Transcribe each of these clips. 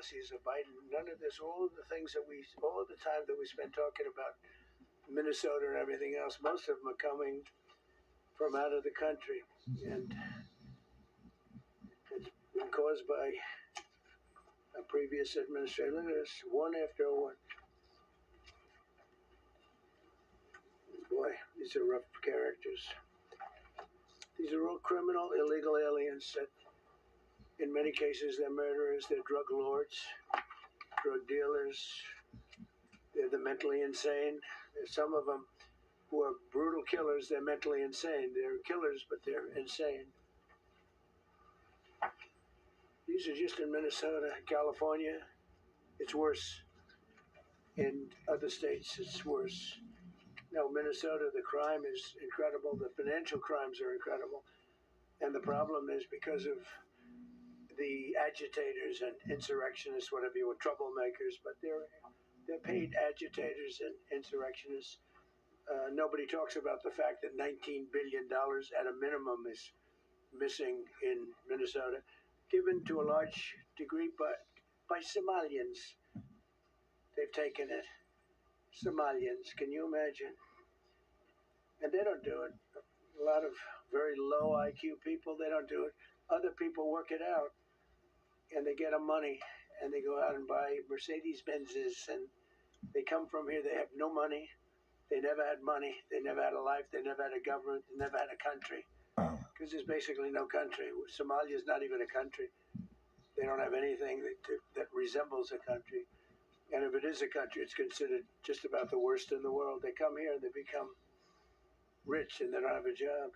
policies of Biden. None of this, all of the things that all of the time that we spent talking about Minnesota and everything else, most of them are coming from out of the country. And it's been caused by a previous administration. Look at this, one after one. Boy, these are rough characters. These are all criminal, illegal aliens that, in many cases, they're murderers, they're drug lords, drug dealers. They're the mentally insane. There's some of them who are brutal killers. They're mentally insane. They're killers, but they're insane. These are just in Minnesota, California. It's worse. In other states, it's worse. No, Minnesota, the crime is incredible. The financial crimes are incredible. And the problem is because of the agitators and insurrectionists, whatever you want, troublemakers, but they're paid agitators and insurrectionists. Nobody talks about the fact that $19 billion at a minimum is missing in Minnesota, given to a large degree by Somalians. They've taken it. Somalians, can you imagine? And they don't do it. A lot of very low IQ people, they don't do it. Other people work it out, and they get them money, and they go out and buy Mercedes-Benzes, and they come from here, they have no money. They never had money. They never had a life. They never had a government. They never had a country. Because there's basically no country. Somalia is not even a country. They don't have anything that resembles a country. And if it is a country, it's considered just about the worst in the world. They come here and they become rich and they don't have a job.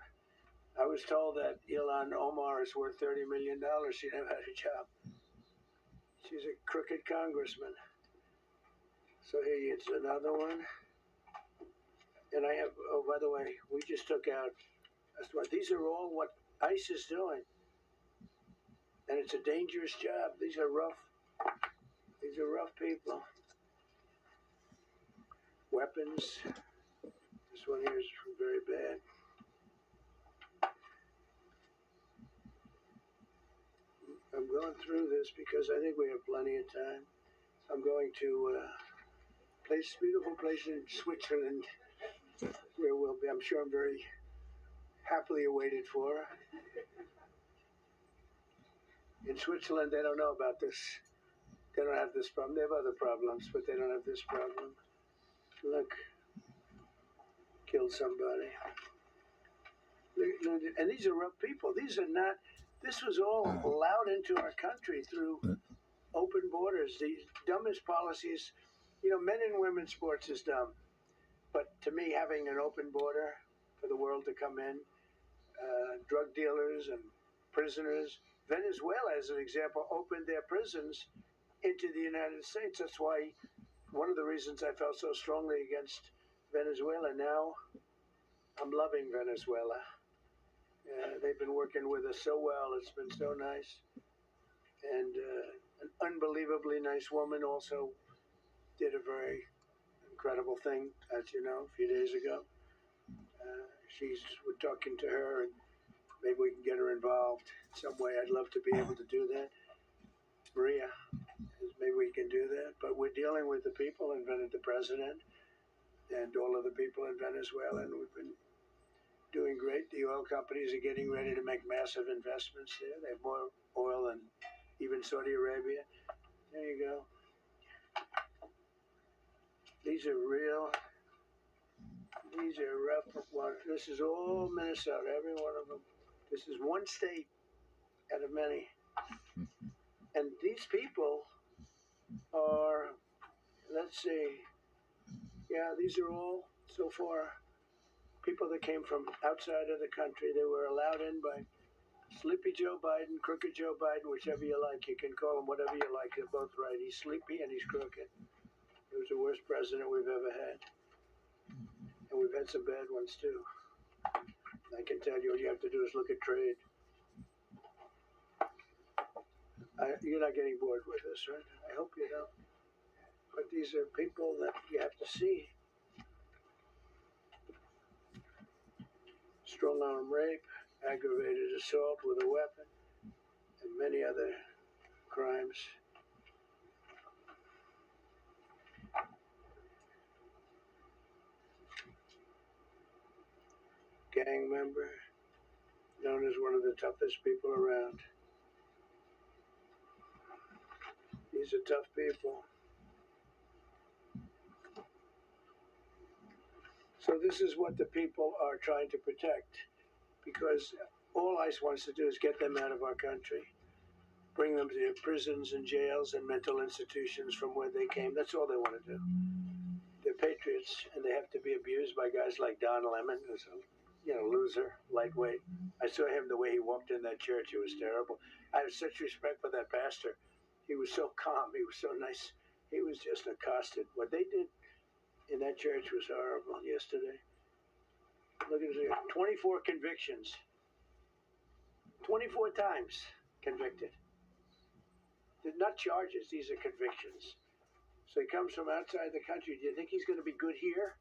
I was told that Ilhan Omar is worth $30 million. She never had a job. She's a crooked congressman. So here it's another one. And I have, oh, by the way, we just took out, these are all what ICE is doing. And it's a dangerous job. These are rough people. Weapons. This one here is very bad. I'm going through this because I think we have plenty of time. I'm going to beautiful place in Switzerland where we'll be, I'm sure I'm very happily awaited for. In Switzerland, they don't know about this. They don't have this problem. They have other problems, but they don't have this problem. Look, killed somebody. And these are rough people. These are not, this was all allowed into our country through open borders. The dumbest policies, men and women's sports is dumb. But to me, having an open border for the world to come in, drug dealers and prisoners, Venezuela, as an example, opened their prisons into the United States. That's why one of the reasons I felt so strongly against Venezuela. Now I'm loving Venezuela. They've been working with us so well. It's been so nice. And an unbelievably nice woman also did a very incredible thing, as you know, a few days ago. We're talking to her, and maybe we can get her involved in some way. I'd love to be able to do that. Maria, maybe we can do that. But we're dealing with the people and the president and all of the people in Venezuela, and we've been doing great. The oil companies are getting ready to make massive investments there. They have more oil than even Saudi Arabia. There you go. These are rough ones. This is all Minnesota, every one of them. This is one state out of many. And these people are, let's see, these are all, so far, people that came from outside of the country. They were allowed in by Sleepy Joe Biden, Crooked Joe Biden, whichever you like. You can call him whatever you like. They're both right. He's sleepy and he's crooked. He was the worst president we've ever had. And we've had some bad ones, too. I can tell you, all you have to do is look at trade. You're not getting bored with this, right? I hope you don't. But these are people that you have to see. Strong arm rape, aggravated assault with a weapon, and many other crimes. gang member, known as one of the toughest people around. These are tough people. So this is what the people are trying to protect, because all ICE wants to do is get them out of our country, bring them to prisons and jails and mental institutions from where they came. That's all they want to do. They're patriots, and they have to be abused by guys like Don Lemon, who's a loser, lightweight. I saw him the way he walked in that church. It was terrible. I have such respect for that pastor. He was so calm. He was so nice. He was just accosted. What they did in that church was horrible yesterday. Look at it. 24 convictions. 24 times convicted. They're not charges. These are convictions. So he comes from outside the country. Do you think he's going to be good here?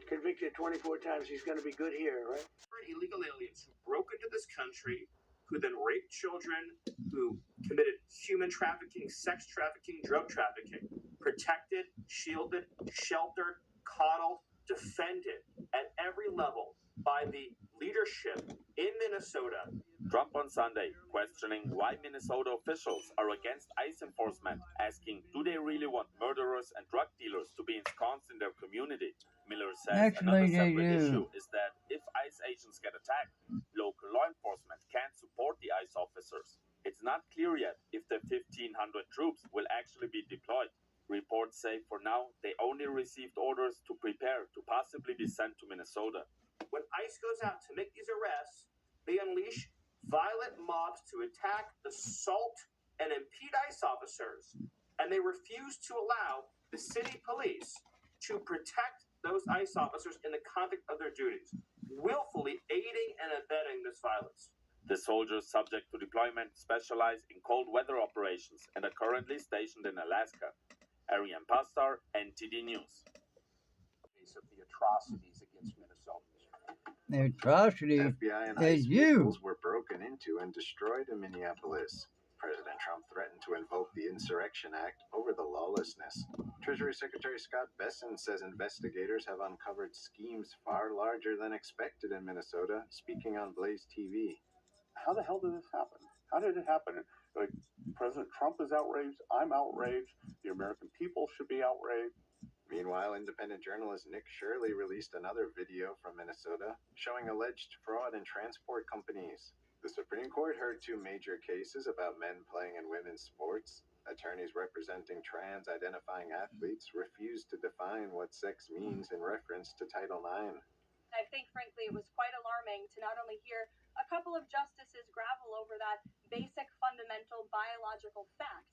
Convicted 24 times. He's going to be good here, right? Illegal aliens who broke into this country, who then raped children, who committed human trafficking, sex trafficking, drug trafficking, protected, shielded, sheltered, coddled, defended at every level by the leadership in Minnesota. Trump on Sunday questioning why Minnesota officials are against ICE enforcement, asking do they really want murderers and drug dealers to be ensconced in their community. Miller says another separate issue is that if ICE agents get attacked, local law enforcement can't support the ICE officers. It's not clear yet if the 1,500 troops will actually be deployed. Reports say for now they only received orders to prepare to possibly be sent to Minnesota. When ICE goes out to make these arrests, they unleash violent mobs to attack, assault, and impede ICE officers, and they refuse to allow the city police to protect those ICE officers in the conduct of their duties, willfully aiding and abetting this violence. The soldiers subject to deployment specialize in cold weather operations and are currently stationed in Alaska. Ariane Pastar, NTD News. Of the atrocities against Minnesotans. The atrocity FBI and is ICE you. vehicles were broken into and destroyed in Minneapolis. President Trump threatened to invoke the Insurrection Act over the lawlessness. Treasury Secretary Scott Bessent says investigators have uncovered schemes far larger than expected in Minnesota, speaking on Blaze TV. How the hell did this happen? How did it happen? Like, President Trump is outraged. I'm outraged. The American people should be outraged. Meanwhile, independent journalist Nick Shirley released another video from Minnesota showing alleged fraud in transport companies. The Supreme Court heard two major cases about men playing in women's sports. Attorneys representing trans-identifying athletes refused to define what sex means in reference to Title IX. I think, frankly, it was quite alarming to not only hear a couple of justices gravel over that basic, fundamental, biological fact,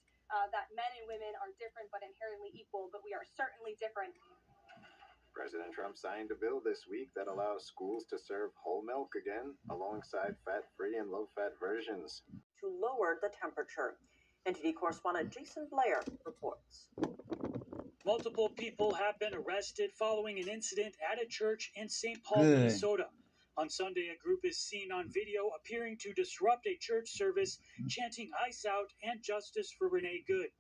that men and women are different but inherently equal, but we are certainly different. President Trump signed a bill this week that allows schools to serve whole milk again, alongside fat-free and low-fat versions. To lower the temperature. NTD correspondent Jason Blair reports. Multiple people have been arrested following an incident at a church in St. Paul, Minnesota. On Sunday, a group is seen on video appearing to disrupt a church service, chanting "ICE out" and "Justice for Renee Good."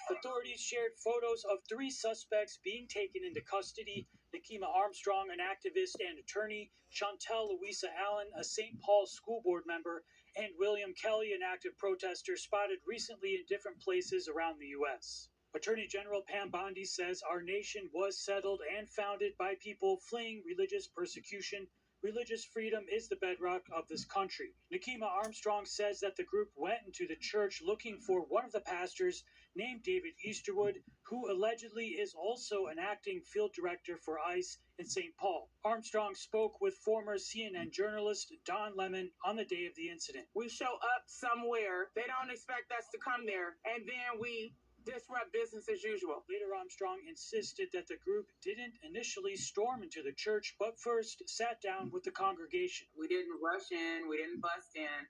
Authorities shared photos of 3 suspects being taken into custody: Nikema Armstrong, an activist and attorney; Chantel Louisa Allen, a St. Paul school board member; and William Kelly, an active protester spotted recently in different places around the U.S. Attorney General Pam Bondi says our nation was settled and founded by people fleeing religious persecution. Religious freedom is the bedrock of this country. Nikema Armstrong says that the group went into the church looking for one of the pastors named David Easterwood, who allegedly is also an acting field director for ICE in St. Paul. Armstrong spoke with former CNN journalist Don Lemon on the day of the incident. We show up somewhere, they don't expect us to come there, and then we disrupt business as usual. Later, Armstrong insisted that the group didn't initially storm into the church, but first sat down with the congregation. We didn't rush in, we didn't bust in.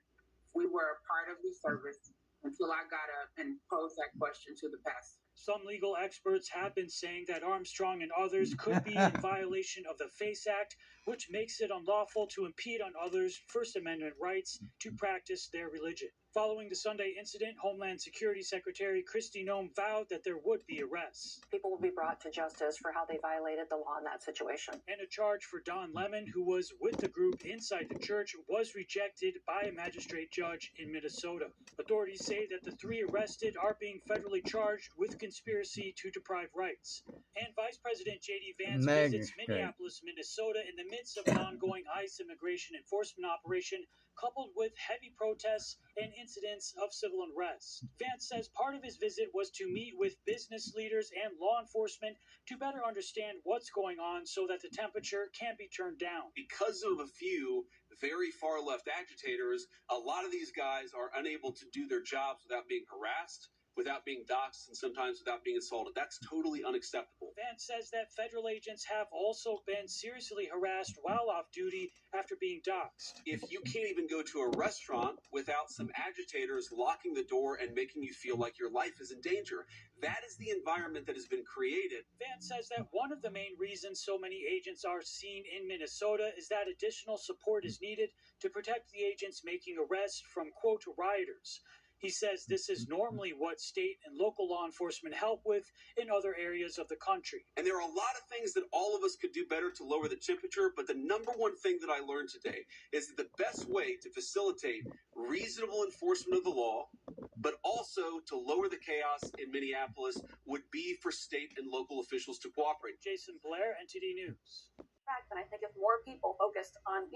We were a part of the service until I got up and posed that question to the pastor. Some legal experts have been saying that Armstrong and others could be in violation of the FACE Act, which makes it unlawful to impede on others' First Amendment rights to practice their religion. Following the Sunday incident, Homeland Security Secretary Kristi Noem vowed that there would be arrests. People will be brought to justice for how they violated the law in that situation. And a charge for Don Lemon, who was with the group inside the church, was rejected by a magistrate judge in Minnesota. Authorities say that the three arrested are being federally charged with conspiracy to deprive rights. And Vice President J.D. Vance visits Minneapolis, Minnesota in the midst of an ongoing ICE immigration enforcement operation, coupled with heavy protests and incidents of civil unrest. Vance says part of his visit was to meet with business leaders and law enforcement to better understand what's going on so that the temperature can be turned down. Because of a few very far left agitators, a lot of these guys are unable to do their jobs without being harassed, without being doxxed, and sometimes without being assaulted. That's totally unacceptable. Vance says that federal agents have also been seriously harassed while off duty after being doxxed. If you can't even go to a restaurant without some agitators locking the door and making you feel like your life is in danger, that is the environment that has been created. Vance says that one of the main reasons so many agents are seen in Minnesota is that additional support is needed to protect the agents making arrests from, quote, rioters. He says this is normally what state and local law enforcement help with in other areas of the country. And there are a lot of things that all of us could do better to lower the temperature, but the number one thing that I learned today is that the best way to facilitate reasonable enforcement of the law, but also to lower the chaos in Minneapolis, would be for state and local officials to cooperate. Jason Blair, NTD News. And I think if more people focused on,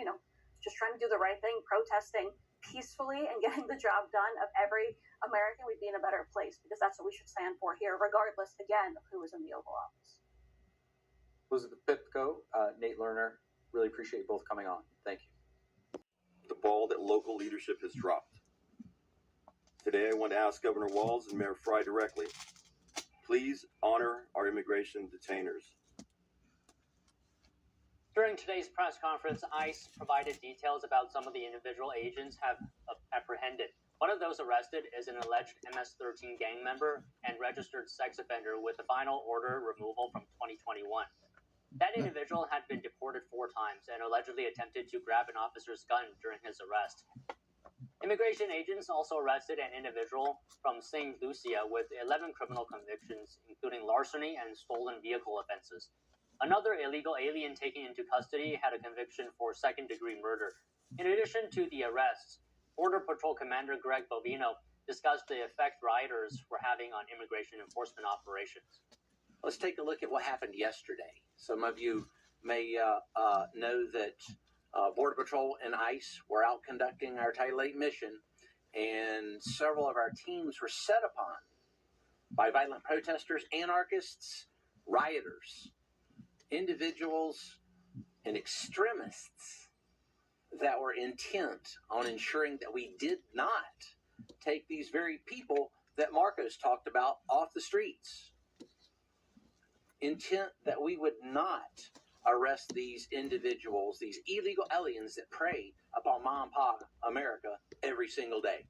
just trying to do the right thing, protesting peacefully and getting the job done of every American, we'd be in a better place, because that's what we should stand for here, regardless, again, of who is in the Oval Office. Elizabeth Pipko, Nate Lerner, really appreciate you both coming on. Thank you. The ball that local leadership has dropped. Today, I want to ask Governor Walz and Mayor Frey directly, please honor our immigration detainers. During today's press conference, ICE provided details about some of the individual agents have apprehended. One of those arrested is an alleged MS-13 gang member and registered sex offender with a final order removal from 2021. That individual had been deported 4 times and allegedly attempted to grab an officer's gun during his arrest. Immigration agents also arrested an individual from St. Lucia with 11 criminal convictions, including larceny and stolen vehicle offenses. Another illegal alien taken into custody had a conviction for second-degree murder. In addition to the arrests, Border Patrol Commander Greg Bovino discussed the effect rioters were having on immigration enforcement operations. Let's take a look at what happened yesterday. Some of you may know that Border Patrol and ICE were out conducting our Title 8 mission, and several of our teams were set upon by violent protesters, anarchists, rioters, individuals, and extremists that were intent on ensuring that we did not take these very people that Marcos talked about off the streets. Intent that we would not arrest these individuals, these illegal aliens that prey upon mom and pop America every single day.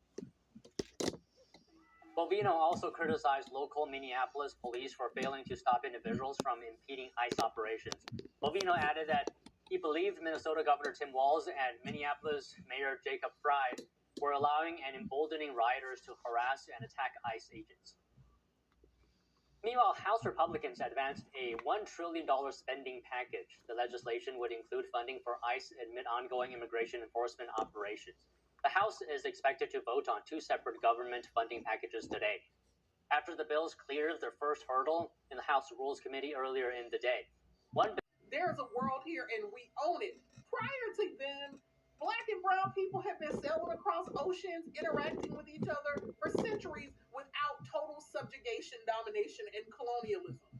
Bovino also criticized local Minneapolis police for failing to stop individuals from impeding ICE operations. Bovino added that he believed Minnesota Governor Tim Walz and Minneapolis Mayor Jacob Frey were allowing and emboldening rioters to harass and attack ICE agents. Meanwhile, House Republicans advanced a $1 trillion spending package. The legislation would include funding for ICE amid ongoing immigration enforcement operations. The House is expected to vote on 2 separate government funding packages today. After the bills cleared their first hurdle in the House Rules Committee earlier in the day, There's a world here and we own it. Prior to then, Black and brown people have been sailing across oceans, interacting with each other for centuries without total subjugation, domination, and colonialism.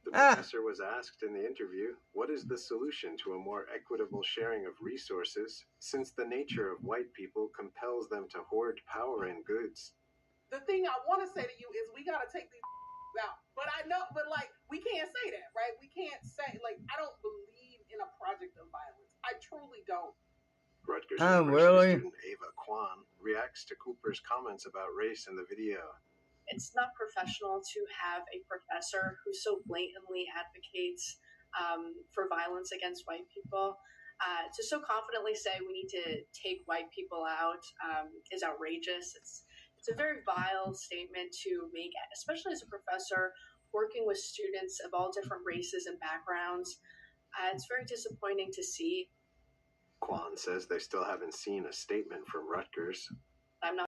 The professor was asked in the interview, what is the solution to a more equitable sharing of resources, since the nature of white people compels them to hoard power and goods? The thing I want to say to you is we got to take these out. But I know, we can't say that, right? We can't say, I don't believe in a project of violence. I truly don't. Rutgers University student Ava Kwan reacts to Cooper's comments about race in the video. it's not professional to have a professor who so blatantly advocates for violence against white people. To so confidently say we need to take white people out is outrageous. It's a very vile statement to make, especially as a professor working with students of all different races and backgrounds. It's very disappointing to see. Kwan says they still haven't seen a statement from Rutgers.